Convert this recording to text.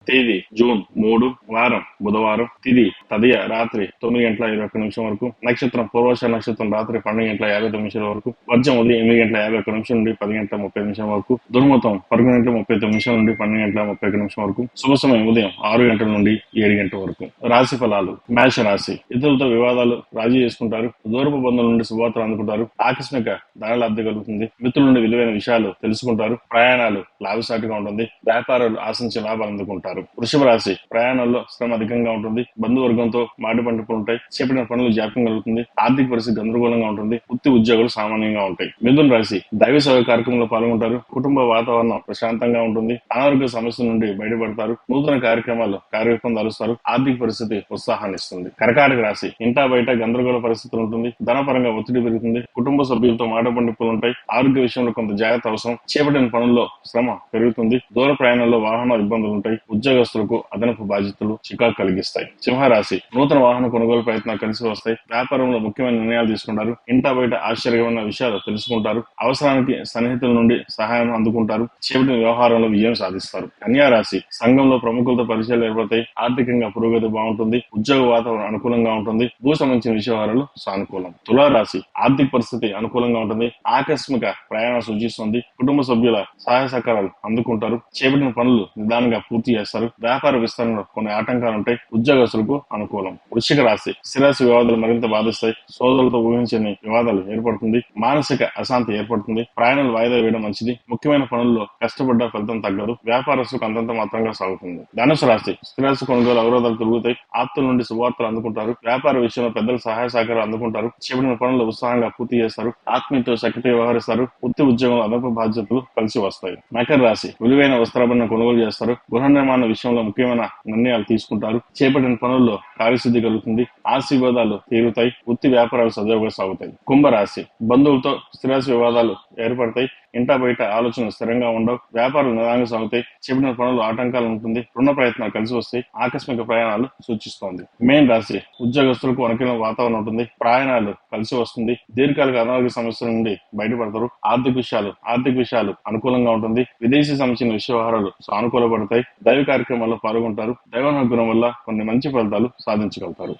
తేదీ జూన్ 3, వారం బుధవారం, తిథి తదియ రాత్రి 9:21 వరకు, నక్షత్రం పూర్వాష నక్షత్రం రాత్రి 12:59 వరకు, వర్జం ఉదయం 8:51 నుండి 10:30 వరకు, దుర్ముహూర్తం 11:39 నుండి 12:31 వరకు, శుభ సమయం ఉదయం 6 గంటల నుండి 7 గంటల వరకు. రాశి ఫలాలు. మేష రాశి. ఇతరులతో వివాదాలు రాజీ చేసుకుంటారు, దూరపు బంధువుల నుండి శుభవార్తలు అందుకుంటారు, ఆకస్మిక ధనలబ్ధి కలుగుతుంది, మిత్రుల నుండి విలువైన విషయాలు తెలుసుకుంటారు, ప్రయాణాలు లాభసాటిగా ఉంటుంది, వ్యాపారాలు ఆశించిన లాభాలు అందుకుంటారు. వృషభ రాశి. ప్రయాణాల్లో శ్రమ అధికంగా ఉంటుంది, బంధువర్గంతో మాటి పంటలు ఉంటాయి, చేపట్టిన పనులు జాప్యం కలుగుతుంది, ఆర్థిక పరిస్థితి గందరగోళంగా ఉంటుంది, వృత్తి ఉద్యోగాలు సామాన్యంగా ఉంటాయి. మిథున రాశి. దైవ సేవ కార్యక్రమంలో పాల్గొంటారు, కుటుంబ వాతావరణం ప్రశాంతంగా ఉంటుంది, అనారోగ్య సమస్యల నుండి బయటపడతారు, నూతన కార్యక్రమాలు కార్యరూపం దాలుస్తారు, ఆర్థిక పరిస్థితి ఉత్సాహాన్ని ఇస్తుంది. కర్కాటక రాశి. ఇంటా బయట గందరగోళ పరిస్థితులు ఉంటుంది, ధనపరంగా ఒత్తిడి పెరుగుతుంది, కుటుంబ సభ్యులతో మాట పండిప్పులు ఉంటాయి, ఆరోగ్య విషయంలో కొంత జాగ్రత్త అవసరం, చేపట్టిన పనుల్లో శ్రమ పెరుగుతుంది, దూర ప్రయాణంలో వాహన ఇబ్బందులు ఉంటాయి, ఉద్యోగస్తులకు అదనపు బాధ్యతలు చికాకు కలిగిస్తాయి. సింహరాశి. నూతన వాహన కొనుగోలు ప్రయత్నాలు కలిసి వస్తాయి, వ్యాపారంలో ముఖ్యమైన నిర్ణయాలు తీసుకుంటారు, ఇంటా బయట ఆశ్చర్యకరమైన విషయాలు తెలుసుకుంటారు, అవసరానికి సన్నిహితుల నుండి సహాయం అందుకుంటారు, చేపట్టిన వ్యవహారంలో విజయం సాధిస్తారు. కన్యా రాశి. సంఘంలో ప్రముఖులతో పరిచయాలు ఏర్పడతాయి, ఆర్థికంగా పురోగతి బాగుంటుంది, ఉద్యోగ వాతావరణం అనుకూలంగా ఉంటుంది, భూ సంబంధించిన వ్యవహారాలు సానుకూలం. తులారాశి. ఆర్థిక పరిస్థితి అనుకూలంగా ఉంటుంది, ఆకస్మిక ప్రయాణం సూచిస్తుంది, కుటుంబ సభ్యుల సహాయ సహకారాలు అందుకుంటారు, చేపట్టిన పనులు నిదానంగా పూర్తి చేస్తారు, వ్యాపార విస్తరణలో కొన్ని ఆటంకాలు ఉంటాయి, ఉద్యోగస్తులకు అనుకూలం. వృశ్చిక రాశి. స్థిరాస్తి వివాదాలు మరింత బాధిస్తాయి, సోదరులతో ఊహించని వివాదాలు ఏర్పడుతుంది, మానసిక అశాంతి ఏర్పడుతుంది, ప్రయాణాలు వాయిదా వేయడం మంచిది, ముఖ్యమైన పనుల్లో కష్టపడ్డ ఫలితం తగ్గదు, వ్యాపారస్తులకు అంతంత మాత్రంగా సాగుతుంది. ధనుసు రాశి. స్థిరాస్తి కొనుగోలు అవరోధాలు తొలుగుతాయి, ఆప్తుల నుండి శుభవార్తలు అందుకుంటారు, వ్యాపార విషయంలో పెద్దల సహాయ సహకారాలు అందుకుంటారు, చేపట్టిన పనులు ఉత్సాహంగా పూర్తి చేస్తారు, ఆత్మీయతో శక్తితో వ్యవహరిస్తారు, వృత్తి ఉద్యోగంలో అదనపు బాధ్యతలు కలిసి వస్తాయి. మకర రాశి. విలువైన వస్త్రాభరణ కొనుగోలు చేస్తారు, గృహ నిర్మాణ విషయంలో ముఖ్యమైన నిర్ణయాలు తీసుకుంటారు, చేపట్టిన పనుల్లో కార్యసిద్ధి కలుగుతుంది, ఆశీర్వాదాలు తీరుతాయి, వృత్తి వ్యాపారాలు సజావుగా సాగుతాయి. కుంభరాశి. బంధువులతో స్థిరాస్తి వివాదాలు ఏర్పడతాయి, ఇంటా బయట ఆలోచనలు స్థిరంగా ఉండవు, వ్యాపారాలు నిదానంగా సాగుతాయి, చేపట్టిన పనులు ఆటంకాలు ఉంటుంది, రుణ ప్రయత్నాలు కలిసి వస్తాయి, ఆకస్మిక ప్రయాణాలు సూచిస్తోంది. మేన్ రాశి. ఉద్యోగస్తులకు అనుకూల వాతావరణం ఉంటుంది, ప్రయాణాలు కలిసి వస్తుంది, దీర్ఘకాలిక అనారోగ్య సమస్యల నుండి బయటపడతారు, ఆర్థిక విషయాలు అనుకూలంగా ఉంటుంది, విదేశీ సంబంధించిన వ్యవహారాలు సానుకూలపడతాయి, దైవ కార్యక్రమాల్లో పాల్గొంటారు, దైవానుగ్రహం వల్ల కొన్ని మంచి ఫలితాలు సాధించగలుగుతారు.